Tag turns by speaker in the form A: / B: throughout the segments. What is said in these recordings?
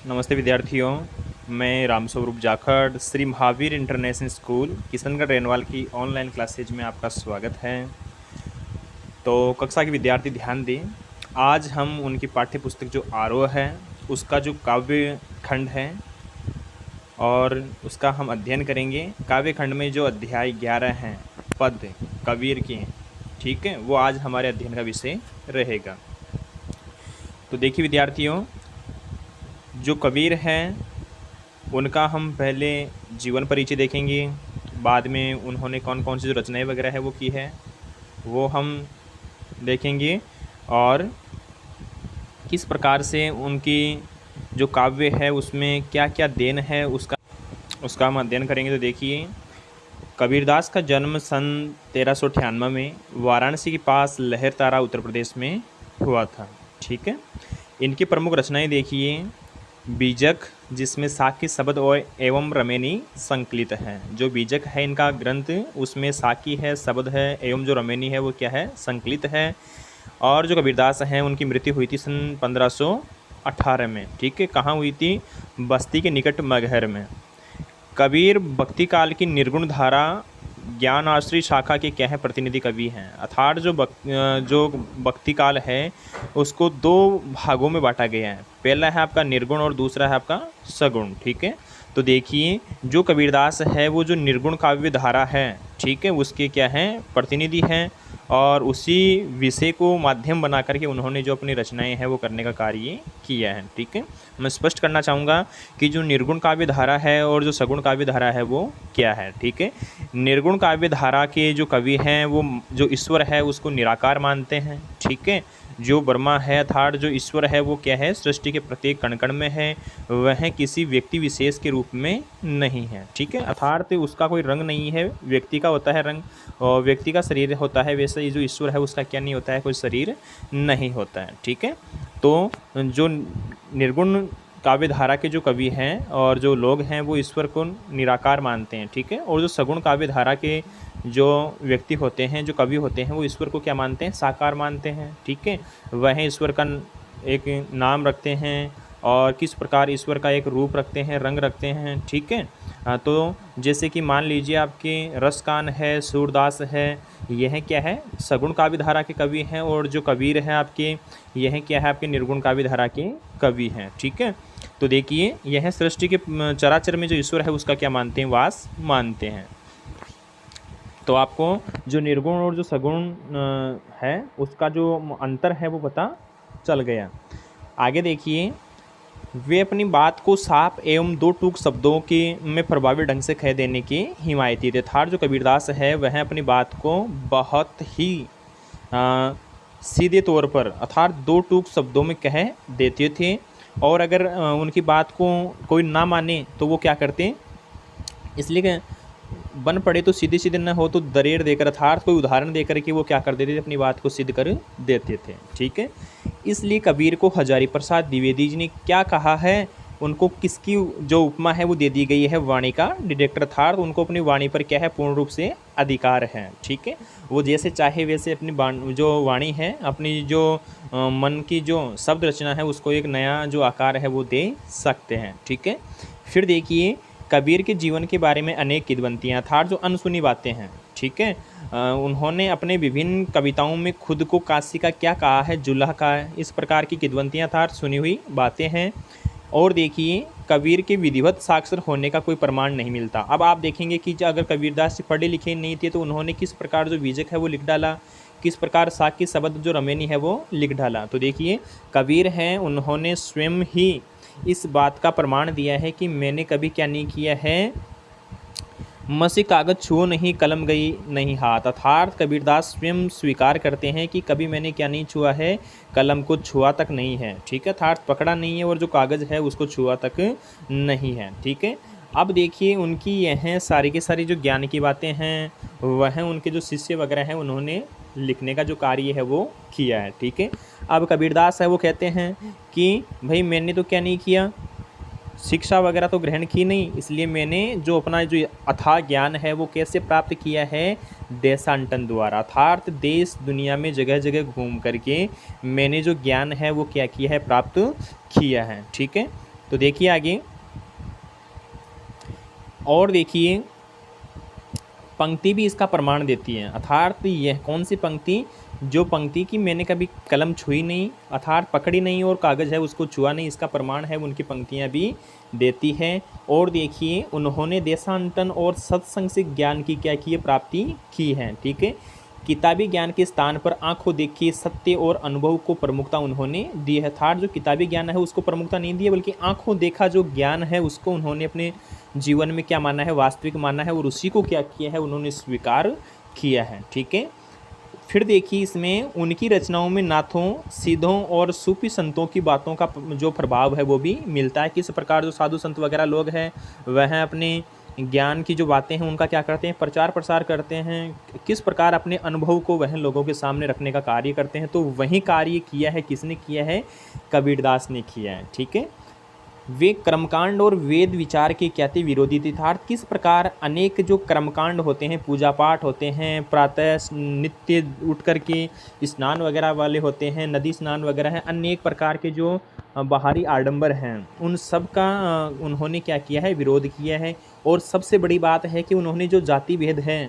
A: नमस्ते विद्यार्थियों, मैं Ramswaroop Jakhar Shri Mahavir international school Kishangarh renewal की ऑनलाइन क्लासेज में आपका स्वागत है। तो कक्षा के विद्यार्थी ध्यान दें, आज हम उनकी पाठ्य पुस्तक जो आरोह है उसका जो काव्य खंड है और उसका हम अध्ययन करेंगे। काव्य खंड में जो अध्याय 11 हैं पद कबीर के, ठीक है, वो आज हमारे अध्ययन का विषय रहेगा। तो देखिए विद्यार्थियों, जो कबीर हैं उनका हम पहले जीवन परिचय देखेंगे, बाद में उन्होंने कौन कौन सी जो रचनाएं वगैरह है वो की है वो हम देखेंगे, और किस प्रकार से उनकी जो काव्य है उसमें क्या क्या देन है उसका हम अध्ययन करेंगे। तो देखिए, कबीरदास का जन्म सन 1398 में वाराणसी के पास लहरतारा उत्तर प्रदेश में हुआ था, ठीक है। इनकी प्रमुख रचनाएं देखिए, बीजक, जिसमें साकी शब्द और एवं रमेनी संकलित हैं। जो बीजक है इनका ग्रंथ, उसमें साकी है, शब्द है, एवं जो रमेनी है वो क्या है, संकलित है। और जो कबीरदास हैं उनकी मृत्यु हुई थी सन 1518 में, ठीक है। कहाँ हुई थी? बस्ती के निकट मगहर में। कबीर भक्ति काल की निर्गुण धारा ज्ञान आश्रय शाखा के क्या है, प्रतिनिधि कवि हैं। अर्थात जो भक्ति काल है उसको दो भागों में बांटा गया है। पहला है आपका निर्गुण और दूसरा है आपका सगुण, ठीक है। तो देखिए, जो कबीरदास है वो जो निर्गुण काव्य धारा है, ठीक है, उसके क्या हैं, प्रतिनिधि हैं, और उसी विषय को माध्यम बना करके उन्होंने जो अपनी रचनाएं हैं वो करने का कार्य किया है, ठीक है। मैं स्पष्ट करना चाहूँगा कि जो निर्गुण काव्य धारा है और जो सगुण काव्य धारा है वो क्या है, ठीक है। निर्गुण काव्य धारा के जो कवि हैं वो जो ईश्वर है उसको निराकार मानते हैं, ठीक है। जो ब्रह्मा है अर्थात जो ईश्वर है वो क्या है, सृष्टि के प्रत्येक कण कण में है, वह किसी व्यक्ति विशेष के रूप में नहीं है, ठीक है। अर्थात उसका कोई रंग नहीं है, व्यक्ति का होता है रंग और व्यक्ति का शरीर होता है, वैसे ही जो ईश्वर है उसका क्या नहीं होता है, कोई शरीर नहीं होता है, ठीक है। तो जो निर्गुण काव्य धारा के जो कवि हैं और जो लोग हैं वो ईश्वर को निराकार मानते हैं, ठीक है। और जो सगुण काव्य धारा के जो व्यक्ति होते हैं, जो कवि होते हैं, वो ईश्वर को क्या मानते हैं, साकार मानते हैं, ठीक है। वह ईश्वर का एक नाम रखते हैं और किस प्रकार ईश्वर का एक रूप रखते हैं, रंग रखते हैं, ठीक है। तो जैसे कि मान लीजिए आपके रसकान है, सूरदास है, यह क्या है, सगुण काव्य धारा के कवि हैं, और जो कबीर हैं आपके, यह क्या है, आपके निर्गुण काव्य धारा के कवि हैं, ठीक है। तो देखिए, यह सृष्टि के चराचर में जो ईश्वर है उसका क्या मानते हैं, वास मानते हैं। तो आपको जो निर्गुण और जो सगुण है उसका जो अंतर है वो पता चल गया। आगे देखिए, वे अपनी बात को साफ एवं दो टूक शब्दों के में प्रभावी ढंग से कह देने के हिमायती थे। अर्थात जो कबीरदास है वह अपनी बात को बहुत ही सीधे तौर पर अर्थात दो टूक शब्दों में कह देते थे, और अगर उनकी बात को कोई ना माने तो वो क्या करते, इसलिए बन पड़े तो सीधे सीधे न हो तो दरेर देकर अर्थात कोई उदाहरण देकर के वो क्या कर देते थे, अपनी बात को सिद्ध कर देते थे, ठीक है। इसलिए कबीर को हजारी प्रसाद द्विवेदी जी ने क्या कहा है, उनको किसकी जो उपमा है वो दे दी गई है, वाणी का डिटेक्टर, अर्थात उनको अपनी वाणी पर क्या है, पूर्ण रूप से अधिकार है, ठीक है। वो जैसे चाहे वैसे अपनी जो वाणी है, अपनी जो मन की जो शब्द रचना है उसको एक नया जो आकार है वो दे सकते हैं, ठीक है। फिर देखिए, कबीर के जीवन के बारे में अनेक किंवदंतियाँ अर्थात जो अनसुनी बातें हैं, ठीक है। उन्होंने अपने विभिन्न कविताओं में खुद को काशी का क्या कहा है, जुल्हा का, इस प्रकार की किंवदंतियाँ अर्थात सुनी हुई बातें हैं। और देखिए, कबीर के विधिवत साक्षर होने का कोई प्रमाण नहीं मिलता। अब आप देखेंगे कि अगर कबीरदास जी पढ़े लिखे नहीं थे तो उन्होंने किस प्रकार जो बीजक है वो लिख डाला, किस प्रकार साकी शब्द जो रमेनी है वो लिख डाला। तो देखिए, कबीर हैं, उन्होंने स्वयं ही इस बात का प्रमाण दिया है कि मैंने कभी क्या नहीं किया है, मसी कागज छुओ नहीं, कलम गई नहीं हाथ। अर्थात कबीरदास स्वयं स्वीकार करते हैं कि कभी मैंने क्या नहीं छुआ है, कलम को छुआ तक नहीं है, ठीक है, अर्थात पकड़ा नहीं है, और जो कागज़ है उसको छुआ तक नहीं है, ठीक है। अब देखिए, उनकी यह सारी की सारी जो ज्ञान की बातें हैं वह उनके जो शिष्य वगैरह हैं उन्होंने लिखने का जो कार्य है वो किया है, ठीक है। अब कबीरदास है वो कहते हैं कि भाई मैंने तो क्या नहीं किया, शिक्षा वगैरह तो ग्रहण की नहीं, इसलिए मैंने जो अपना जो अथाह ज्ञान है वो कैसे प्राप्त किया है, देशांटन द्वारा, अर्थात देश दुनिया में जगह जगह घूम करके मैंने जो ज्ञान है वो क्या किया है, प्राप्त किया है, ठीक है। तो देखिए आगे, और देखिए पंक्ति भी इसका प्रमाण देती है। अर्थात यह कौन सी पंक्ति, जो पंक्ति की मैंने कभी कलम छुई नहीं, अर्थात पकड़ी नहीं और कागज़ है उसको छुआ नहीं, इसका प्रमाण है उनकी पंक्तियां भी देती हैं। और देखिए उन्होंने देशांतन और सत्संग से ज्ञान की क्या की है, प्राप्ति की है। ठीक है, किताबी ज्ञान के स्थान पर आंखों देखी सत्य और अनुभव को प्रमुखता उन्होंने दी है। अर्थात जो किताबी ज्ञान है उसको प्रमुखता नहीं दी है, बल्कि आंखों देखा जो ज्ञान है उसको उन्होंने अपने जीवन में क्या माना है, वास्तविक माना है, और उसी को क्या किया है, उन्होंने स्वीकार किया है। ठीक है, फिर देखिए इसमें उनकी रचनाओं में नाथों, सिद्धों और सूफी संतों की बातों का जो प्रभाव है वो भी मिलता है। किस प्रकार जो साधु संत वगैरह लोग हैं वह अपने ज्ञान की जो बातें हैं उनका क्या करते हैं, प्रचार प्रसार करते हैं, किस प्रकार अपने अनुभव को वह लोगों के सामने रखने का कार्य करते हैं। तो वही कार्य किया है, किसने किया है, कबीरदास ने किया है। ठीक है, वे कर्मकांड और वेद विचार के क्या थे, विरोधी थे। अर्थात किस प्रकार अनेक जो कर्मकांड होते हैं, पूजा पाठ होते हैं, प्रातः नित्य उठ कर के स्नान वगैरह वाले होते हैं, नदी स्नान वगैरह हैं, अनेक प्रकार के जो बाहरी आडंबर हैं उन सब का उन्होंने क्या किया है, विरोध किया है। और सबसे बड़ी बात है कि उन्होंने जो जाति भेद है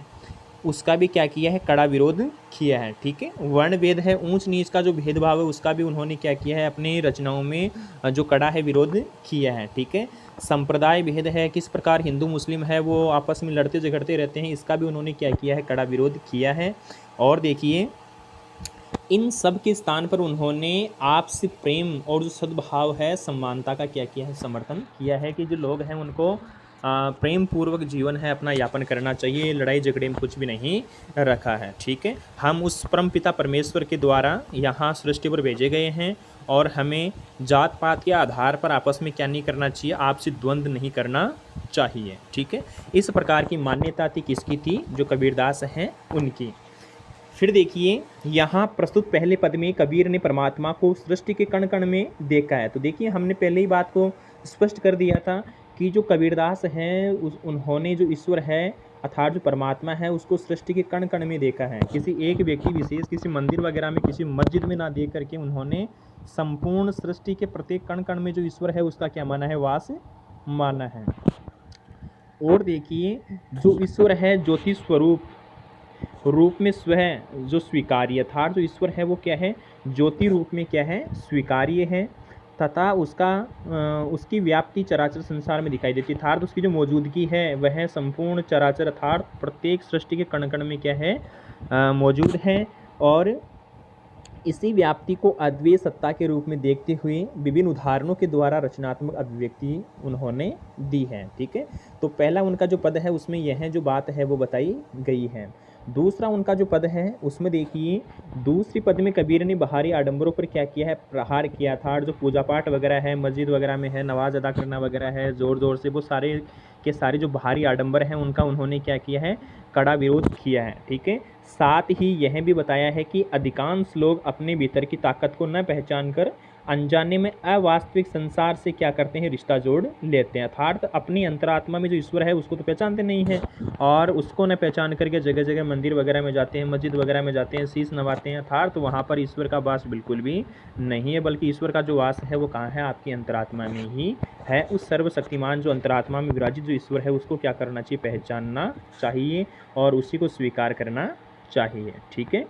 A: उसका भी क्या किया है, कड़ा विरोध किया है। ठीक है, वर्ण भेद है, ऊंच नीच का जो भेदभाव है उसका भी उन्होंने क्या किया है, अपनी रचनाओं में जो कड़ा है विरोध किया है। ठीक है, संप्रदाय भेद है, किस प्रकार हिंदू मुस्लिम है वो आपस में लड़ते झगड़ते रहते हैं, इसका भी उन्होंने क्या किया है, कड़ा विरोध किया है। और देखिए इन सब के स्थान पर उन्होंने आपसी प्रेम और जो सद्भाव है, समानता का क्या किया है, समर्थन किया है कि जो लोग हैं उनको प्रेम पूर्वक जीवन है अपना यापन करना चाहिए, लड़ाई झगड़े में कुछ भी नहीं रखा है। ठीक है, हम उस परम पिता परमेश्वर के द्वारा यहाँ सृष्टि पर भेजे गए हैं और हमें जात पात के आधार पर आपस में क्या नहीं करना चाहिए, आपसी द्वंद्व नहीं करना चाहिए। ठीक है, इस प्रकार की मान्यता थी किसकी थी, जो कबीरदास हैं उनकी। फिर देखिए यहाँ प्रस्तुत पहले पद में कबीर ने परमात्मा को सृष्टि के कण कण में देखा है। तो देखिए हमने पहले ही बात को स्पष्ट कर दिया था कि जो कबीरदास हैं उन्होंने जो ईश्वर है अर्थात जो परमात्मा है उसको सृष्टि के कण कण में देखा है। किसी एक व्यक्ति विशेष, किसी मंदिर वगैरह में, किसी मस्जिद में ना देख करके उन्होंने संपूर्ण सृष्टि के प्रत्येक कण कण में जो ईश्वर है उसका क्या माना है, वास माना है। और देखिए जो ईश्वर है ज्योति स्वरूप रूप में स्वयं जो स्वीकार्य था, जो ईश्वर है वो क्या है, ज्योति रूप में क्या है, स्वीकार्य है, तथा उसकी व्याप्ति चराचर संसार में दिखाई देती है। अर्थात उसकी जो मौजूदगी है वह संपूर्ण चराचर अर्थात प्रत्येक सृष्टि के कण कण में क्या है, मौजूद है। और इसी व्याप्ति को अद्वैय सत्ता के रूप में देखते हुए विभिन्न उदाहरणों के द्वारा रचनात्मक अभिव्यक्ति उन्होंने दी है। ठीक है, तो पहला उनका जो पद है उसमें यह जो बात है वो बताई गई है। दूसरा उनका जो पद है उसमें देखिए दूसरी पद में कबीर ने बाहरी आडंबरों पर क्या किया है, प्रहार किया था। जो पूजा पाठ वगैरह है, मस्जिद वगैरह में है, नमाज अदा करना वगैरह है, ज़ोर ज़ोर से वो सारे के सारे जो बाहरी आडंबर हैं उनका उन्होंने क्या किया है, कड़ा विरोध किया है। ठीक है, साथ ही यह भी बताया है कि अधिकांश लोग अपने भीतर की ताकत को न पहचान कर अनजाने में अवास्तविक संसार से क्या करते हैं, रिश्ता जोड़ लेते हैं। अर्थात अपनी अंतरात्मा में जो ईश्वर है उसको तो पहचानते नहीं हैं और उसको न पहचान करके जगह जगह मंदिर वगैरह में जाते हैं, मस्जिद वगैरह में जाते हैं, शीश नवाते हैं। अर्थात तो वहाँ पर ईश्वर का वास बिल्कुल भी नहीं है, बल्कि ईश्वर का जो वास है वो कहाँ है, आपकी अंतरात्मा में ही है। उस सर्वशक्तिमान जो अंतरात्मा में विराजित जो ईश्वर है उसको क्या करना चाहिए, पहचानना चाहिए और उसी को स्वीकार करना चाहिए। ठीक है,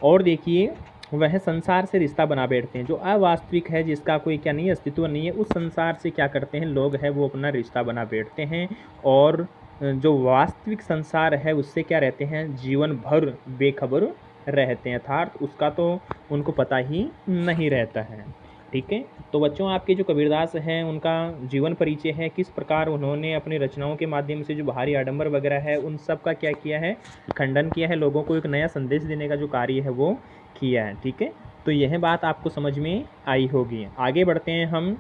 A: और देखिए वह संसार से रिश्ता बना बैठते हैं। जो अवास्तविक है, जिसका कोई क्या नहीं, अस्तित्व नहीं है, उस संसार से क्या करते हैं लोग हैं, वो अपना रिश्ता बना बैठते हैं और जो वास्तविक संसार है उससे क्या रहते हैं, जीवन भर बेखबर रहते हैं। अर्थात उसका तो उनको पता ही नहीं रहता है। ठीक है, तो बच्चों आपके जो कबीरदास हैं उनका जीवन परिचय है, किस प्रकार उन्होंने अपनी रचनाओं के माध्यम से जो बाहरी आडंबर वगैरह है उन सब का क्या किया है, खंडन किया है, लोगों को एक नया संदेश देने का जो कार्य है वो किया है। ठीक है, तो यह बात आपको समझ में आई होगी। आगे बढ़ते हैं हम,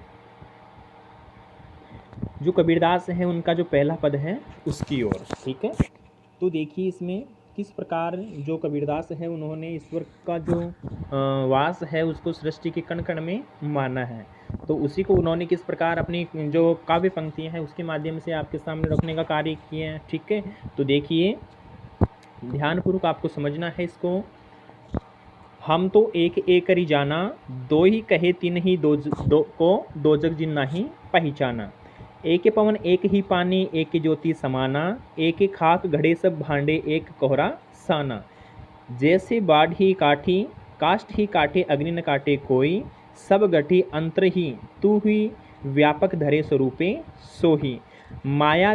A: जो कबीरदास हैं उनका जो पहला पद है उसकी ओर। ठीक है, तो देखिए इसमें किस प्रकार जो कबीरदास है उन्होंने ईश्वर का जो वास है उसको सृष्टि के कण कण में माना है। तो उसी को उन्होंने किस प्रकार अपनी जो काव्य पंक्तियाँ हैं उसके माध्यम से आपके सामने रखने का कार्य किए हैं। ठीक है, तो देखिए ध्यानपूर्वक आपको समझना है इसको। हम तो एक एक करी जाना, दो ही कहे तीन ही दो को दो जग जिन नाही पहचाना। एक पवन एक ही पानी, एक ज्योति समाना, एक खाक घड़े सब भांडे, एक कोहरा साना। जैसे बाढ़ ही काठी, काष्ठ ही काटे अग्नि न काटे कोई, सब गठी अंतर ही तू ही व्यापक धरे स्वरूपे सोही। माया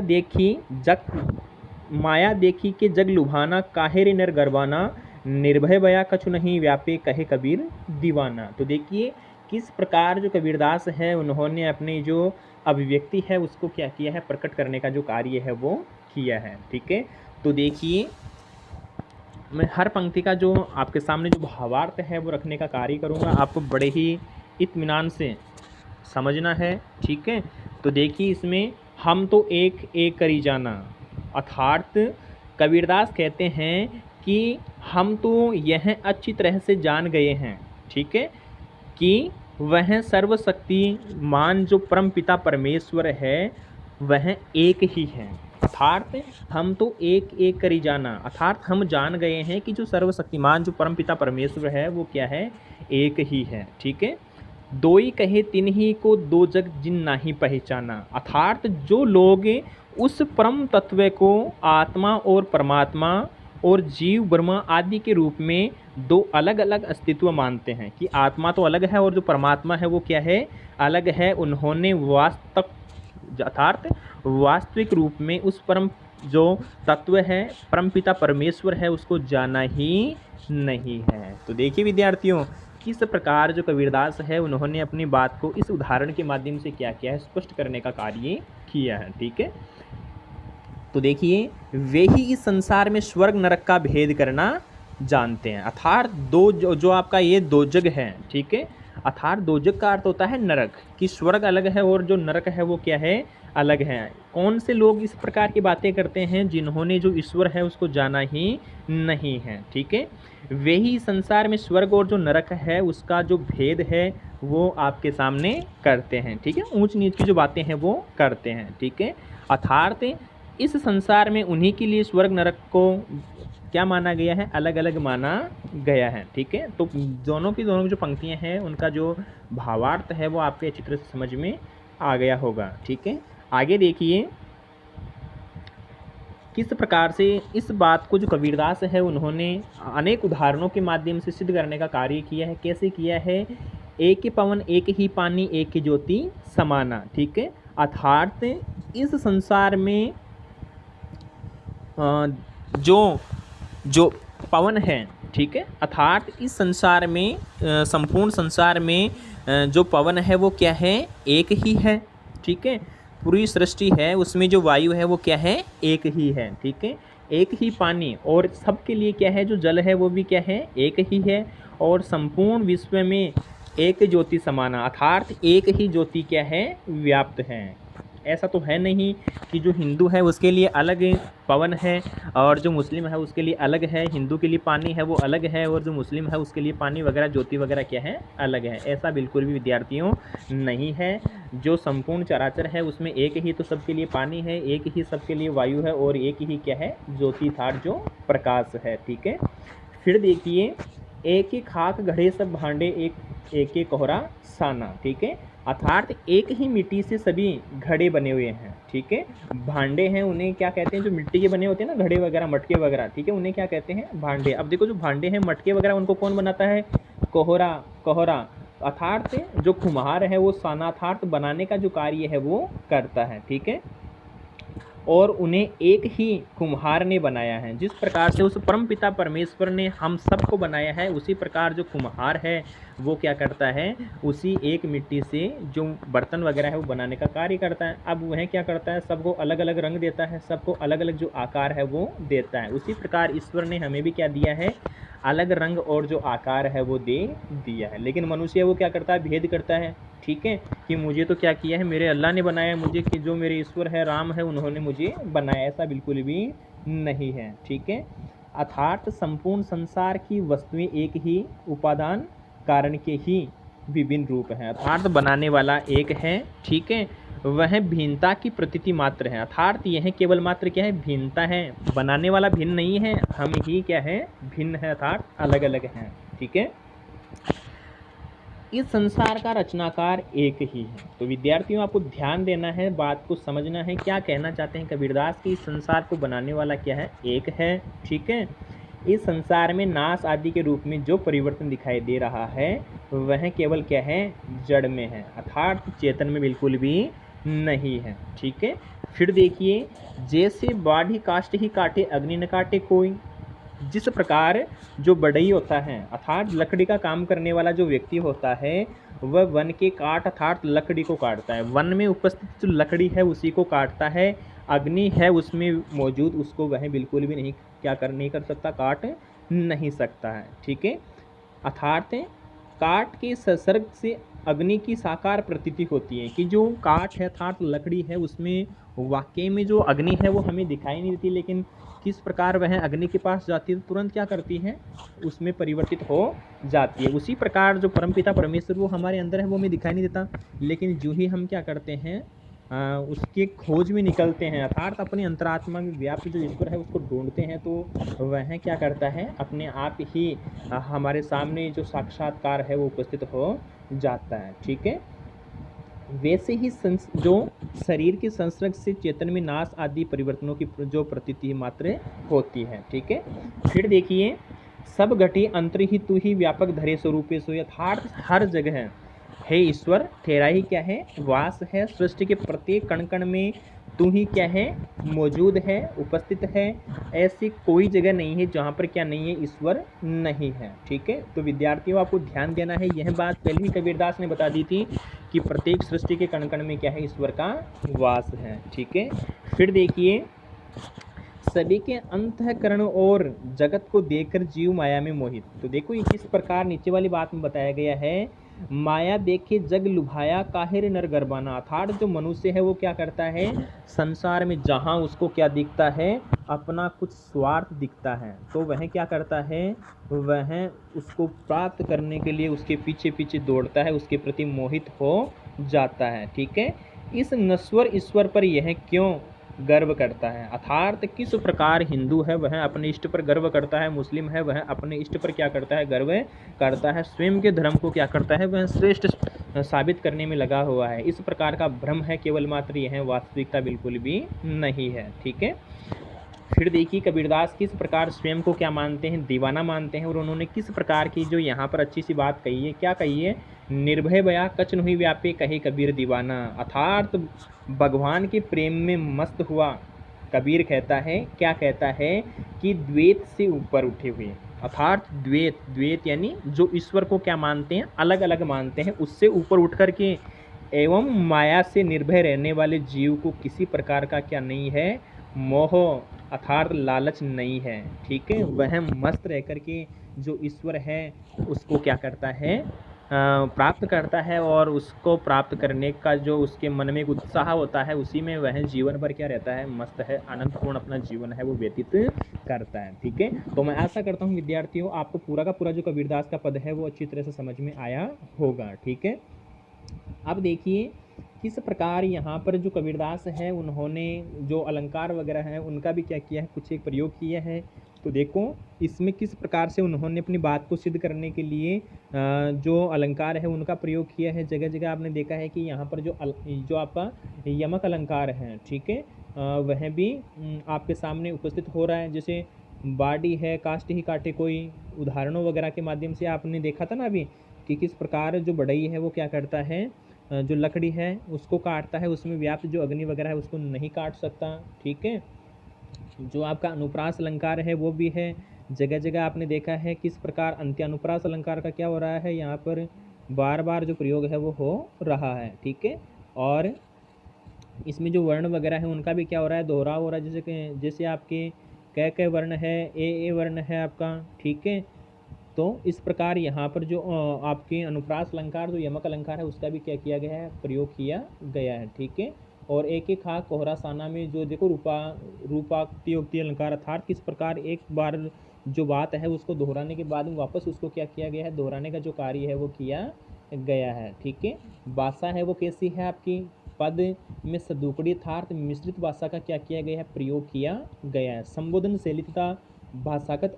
A: देखी के जग लुभाना, काहे रे नर गरबाना, निर्भय बया कछु नहीं व्यापे कहे कबीर दीवाना। तो देखिए किस प्रकार जो कबीरदास है उन्होंने अपनी जो अभिव्यक्ति है उसको क्या किया है, प्रकट करने का जो कार्य है वो किया है। ठीक है, तो देखिए मैं हर पंक्ति का जो आपके सामने जो भावार्थ है वो रखने का कार्य करूँगा, आपको बड़े ही इत्मीनान से समझना है। ठीक है, तो देखिए इसमें हम तो एक एक करी जाना, अर्थात कबीरदास कहते हैं कि हम तो यह अच्छी तरह से जान गए हैं, ठीक है, कि वह सर्वशक्तिमान जो परम पिता परमेश्वर है वह एक ही है। अर्थात हम तो एक एक करी जाना, अर्थात हम जान गए हैं कि जो सर्वशक्तिमान जो परम पिता परमेश्वर है वो क्या है, एक ही है। ठीक है, दो ही कहे तीन ही को दो जग जिन नाही पहचाना, अर्थात जो लोग उस परम तत्व को आत्मा और परमात्मा और जीव ब्रह्मा आदि के रूप में दो अलग अलग अस्तित्व मानते हैं कि आत्मा तो अलग है और जो परमात्मा है वो क्या है, अलग है। उन्होंने वास्तविक रूप में उस परम जो तत्व है परमपिता परमेश्वर है उसको जाना ही नहीं है। तो देखिए विद्यार्थियों किस प्रकार जो कबीरदास है उन्होंने अपनी बात को इस उदाहरण के माध्यम से क्या किया है, स्पष्ट करने का कार्य किया है। ठीक है, तो देखिए वे ही इस संसार में स्वर्ग नरक का भेद करना जानते हैं, अर्थात दो जो आपका ये दो जग है। ठीक है, अर्थात दो जग का अर्थ होता है नरक, कि स्वर्ग अलग है और जो नरक है वो क्या है, अलग है। कौन से लोग इस प्रकार की बातें करते हैं, जिन्होंने जो ईश्वर है उसको जाना ही नहीं है। ठीक है, वे ही संसार में स्वर्ग और जो नरक है उसका जो भेद है वो आपके सामने करते हैं। ठीक है, ऊंच नीच की जो बातें हैं वो करते हैं। ठीक है, अर्थात इस संसार में उन्हीं के लिए स्वर्ग नरक को क्या माना गया है, अलग अलग माना गया है। ठीक है, तो दोनों की जो पंक्तियां हैं उनका जो भावार्थ है वो आपके चित्र से समझ में आ गया होगा। ठीक है, आगे देखिए किस प्रकार से इस बात को जो कबीरदास है उन्होंने अनेक उदाहरणों के माध्यम से सिद्ध करने का कार्य किया है। कैसे किया है, एक ही पवन एक ही पानी एक ही ज्योति समाना। ठीक है, अर्थात इस संसार में जो पवन है, ठीक है, अर्थात इस संसार में संपूर्ण संसार में जो पवन है वो क्या है, एक ही है। ठीक है, पूरी सृष्टि है उसमें जो वायु है वो क्या है, एक ही है। ठीक है, एक ही पानी और सबके लिए क्या है, जो जल है वो भी क्या है, एक ही है। और संपूर्ण विश्व में एक ज्योति समाना, अर्थात एक ही ज्योति क्या है, व्याप्त है। ऐसा तो है नहीं कि जो हिंदू है उसके लिए अलग पवन है और जो मुस्लिम है उसके लिए अलग है, हिंदू के लिए पानी है वो अलग है और जो मुस्लिम है उसके लिए पानी वगैरह ज्योति वगैरह क्या है, अलग है। ऐसा बिल्कुल भी विद्यार्थियों नहीं है। जो संपूर्ण चराचर है उसमें एक ही तो सबके लिए पानी है, एक ही सबके लिए वायु है और एक ही क्या है, ज्योति था जो प्रकाश है। ठीक है, फिर देखिए एक ही खाक घड़े सब भांडे, एक एक कोहरा साना। ठीक है, अर्थात एक ही मिट्टी से सभी घड़े बने हुए हैं। ठीक है, भांडे हैं उन्हें क्या कहते हैं, जो मिट्टी के बने होते हैं ना, घड़े वगैरह मटके वगैरह, ठीक है, उन्हें क्या कहते हैं, भांडे। अब देखो जो भांडे हैं मटके वगैरह उनको कौन बनाता है, कोहरा अर्थात जो कुम्हार है वो साना अर्थात बनाने का जो कार्य है वो करता है। ठीक है, और उन्हें एक ही कुम्हार ने बनाया है। जिस प्रकार से उस परम पिता परमेश्वर ने हम सबको बनाया है उसी प्रकार जो कुम्हार है वो क्या करता है, उसी एक मिट्टी से जो बर्तन वगैरह है वो बनाने का कार्य करता है। अब वह क्या करता है, सबको अलग अलग रंग देता है, सबको अलग अलग जो आकार है वो देता है। उसी प्रकार ईश्वर ने हमें भी क्या दिया है, अलग रंग और जो आकार है वो दे दिया है। लेकिन मनुष्य वो क्या करता है, भेद करता है। ठीक है, कि मुझे तो क्या किया है, मेरे अल्लाह ने बनाया मुझे, कि जो मेरे ईश्वर है राम है उन्होंने मुझे बनाया, ऐसा बिल्कुल भी नहीं है। ठीक है, अर्थात संपूर्ण संसार की वस्तुएं एक ही उपादान कारण के ही विभिन्न रूप हैं, अर्थात बनाने वाला एक है। ठीक है, वह भिन्नता की प्रतीति मात्र है, अर्थात यह केवल मात्र क्या है, भिन्नता है, बनाने वाला भिन्न नहीं है, हम ही क्या है, भिन्न है, अर्थात अलग अलग हैं। ठीक है। इस संसार का रचनाकार एक ही है। तो विद्यार्थियों आपको ध्यान देना है, बात को समझना है, क्या कहना चाहते हैं कबीरदास की इस संसार को बनाने वाला क्या है, एक है। ठीक है। इस संसार में नाश आदि के रूप में जो परिवर्तन दिखाई दे रहा है वह केवल क्या है, जड़ में है, अर्थात चेतन में बिल्कुल भी नहीं है। ठीक है। फिर देखिए, जैसे बाढ़ी काष्ठ ही काटे अग्नि न काटे कोई, जिस प्रकार जो बढ़ई होता है अर्थात लकड़ी का काम करने वाला जो व्यक्ति होता है वह वन के काट अर्थात लकड़ी को काटता है, वन में उपस्थित जो लकड़ी है उसी को काटता है, अग्नि है उसमें मौजूद उसको वह बिल्कुल भी नहीं नहीं कर सकता, काट नहीं सकता है। ठीक है। अर्थात काठ के संसर्ग से अग्नि की साकार प्रतीति होती है कि जो काठ है अर्थात लकड़ी है उसमें वाकई में जो अग्नि है वो हमें दिखाई नहीं देती, लेकिन किस प्रकार वह अग्नि के पास जाती है तुरंत क्या करती है, उसमें परिवर्तित हो जाती है। उसी प्रकार जो परमपिता परमेश्वर वो हमारे अंदर है वो हमें दिखाई नहीं देता, लेकिन जो ही हम क्या करते हैं उसके खोज में निकलते हैं अर्थात अपने अंतरात्मा में व्याप्त जो ईश्वर है उसको ढूंढते हैं, तो वह क्या करता है अपने आप ही हमारे सामने जो साक्षात्कार है वो उपस्थित हो जाता है। ठीक है। वैसे ही जो शरीर के संसर्ग से चेतन में नाश आदि परिवर्तनों की जो प्रतीति मात्र होती है। ठीक है। फिर देखिए, सब घटी अंतर ही तू ही व्यापक धरे स्वरूपे सो, यथार्थ हर जगह हे ईश्वर तेरा ही क्या है, वास है, सृष्टि के प्रत्येक कण कण में तू ही क्या है, मौजूद है, उपस्थित है, ऐसी कोई जगह नहीं है जहाँ पर क्या नहीं है, ईश्वर नहीं है। ठीक है। तो विद्यार्थियों आपको ध्यान देना है, यह बात पहले ही कबीरदास ने बता दी थी कि प्रत्येक सृष्टि के कण कण में क्या है, ईश्वर का वास है। ठीक है। फिर देखिए, सभी के अंतःकरण और जगत को देखकर जीव माया में मोहित। तो देखो ये किस प्रकार नीचे वाली बात में बताया गया है, माया देखे जग लुभाया काहिर नर गरबाना, अर्थात जो मनुष्य है वो क्या करता है, संसार में जहाँ उसको क्या दिखता है, अपना कुछ स्वार्थ दिखता है, तो वह क्या करता है, वह उसको प्राप्त करने के लिए उसके पीछे पीछे दौड़ता है, उसके प्रति मोहित हो जाता है। ठीक है। इस नश्वर ईश्वर पर यह क्यों गर्व करता है, अर्थात किस प्रकार हिंदू है वह अपने इष्ट पर गर्व करता है, मुस्लिम है वह अपने इष्ट पर क्या करता है, गर्व करता है, स्वयं के धर्म को क्या करता है, वह श्रेष्ठ साबित करने में लगा हुआ है। इस प्रकार का भ्रम है केवल मात्र, यह वास्तविकता बिल्कुल भी नहीं है। ठीक है। फिर देखिए, कबीरदास किस प्रकार स्वयं को क्या मानते हैं, दीवाना मानते हैं, और उन्होंने किस प्रकार की जो यहाँ पर अच्छी सी बात कही है, क्या कही है, निर्भय बया कच नहीं व्यापे कहे कबीर दीवाना, अर्थात भगवान के प्रेम में मस्त हुआ कबीर कहता है, क्या कहता है कि द्वैत से ऊपर उठे हुए, अर्थात द्वैत यानी जो ईश्वर को क्या मानते हैं, अलग अलग मानते हैं, उससे ऊपर उठ करके एवं माया से निर्भय रहने वाले जीव को किसी प्रकार का क्या नहीं है, मोह अर्थात लालच नहीं है। ठीक है। वह मस्त रह करके जो ईश्वर है उसको क्या करता है, प्राप्त करता है, और उसको प्राप्त करने का जो उसके मन में एक उत्साह होता है उसी में वह जीवन भर क्या रहता है, मस्त है, आनंदपूर्ण अपना जीवन है वो व्यतीत करता है। ठीक है। तो मैं आशा करता हूँ विद्यार्थियों आपको पूरा का पूरा जो कबीरदास का पद है वो अच्छी तरह से समझ में आया होगा। ठीक है। अब देखिए किस प्रकार यहाँ पर जो कबीरदास है उन्होंने जो अलंकार वगैरह हैं उनका भी क्या किया है, कुछ एक प्रयोग किया है। तो देखो इसमें किस प्रकार से उन्होंने अपनी बात को सिद्ध करने के लिए जो अलंकार है उनका प्रयोग किया है। जगह जगह आपने देखा है कि यहाँ पर जो आपका यमक अलंकार है, ठीक है, वह भी आपके सामने उपस्थित हो रहा है। जैसे बाडी है काष्ठ ही काटे कोई, उदाहरणों वगैरह के माध्यम से आपने देखा था ना अभी कि किस प्रकार जो बढ़ई है वो क्या करता है, जो लकड़ी है उसको काटता है, उसमें व्याप्त जो अग्नि वगैरह है उसको नहीं काट सकता। ठीक है। जो आपका अनुप्रास अलंकार है वो भी है, जगह जगह आपने देखा है किस प्रकार अंत्यानुप्रास अलंकार का क्या हो रहा है, यहाँ पर बार बार जो प्रयोग है वो हो रहा है। ठीक है। और इसमें जो वर्ण वगैरह है उनका भी क्या हो रहा है, दोहराव हो रहा है। जैसे आपके क वर्ण है, ए वर्ण है आपका। ठीक है। तो इस प्रकार यहाँ पर जो आपके अनुप्रास अलंकार जो यमक अलंकार है उसका भी क्या किया गया है, प्रयोग किया गया है। ठीक है। और एक एक खा कोहरा साना में जो देखो रूपाक्ति अलंकार, अर्थात किस प्रकार एक बार जो बात है उसको दोहराने के बाद में वापस उसको क्या किया गया है, दोहराने का जो कार्य है वो किया गया है। ठीक है। भाषा है वो कैसी है आपकी, पद में सदुकड़ी अर्थात मिश्रित भाषा का क्या किया गया है, प्रयोग किया गया है। संबोधन शैली तथा भाषागत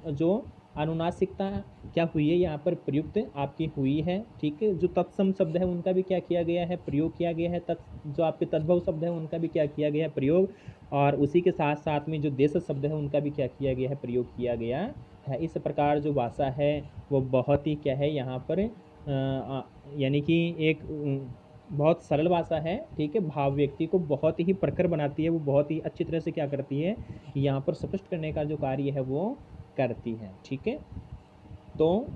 A: जो
B: अनुनासिकता क्या हुई है यहाँ पर प्रयुक्त आपकी हुई है, ठीक है। जो तत्सम शब्द है उनका भी क्या किया गया है, प्रयोग किया गया है। जो आपके तद्भव शब्द है उनका भी क्या किया गया है, प्रयोग। और उसी के साथ साथ में जो देश शब्द है उनका भी क्या किया गया है, प्रयोग किया गया है। इस प्रकार जो भाषा है वो बहुत ही क्या है यहाँ पर यानी कि एक बहुत सरल भाषा है, ठीक है। भाव व्यक्ति को बहुत ही प्रखर बनाती है, वो बहुत ही अच्छी तरह से क्या करती है कि यहाँ पर स्पष्ट करने का जो कार्य है वो करती है, ठीक है। तो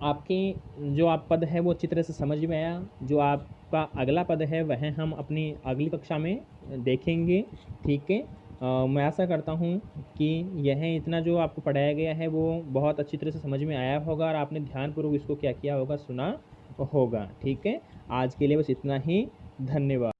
B: आपके जो आप पद है वो अच्छी तरह से समझ में आया। जो आपका अगला पद है वह हम अपनी अगली कक्षा में देखेंगे, ठीक है। मैं आशा करता हूँ कि यह इतना जो आपको पढ़ाया गया है वो बहुत अच्छी तरह से समझ में आया होगा और आपने ध्यानपूर्वक इसको क्या किया होगा, सुना होगा, ठीक है। आज के लिए बस इतना ही। धन्यवाद।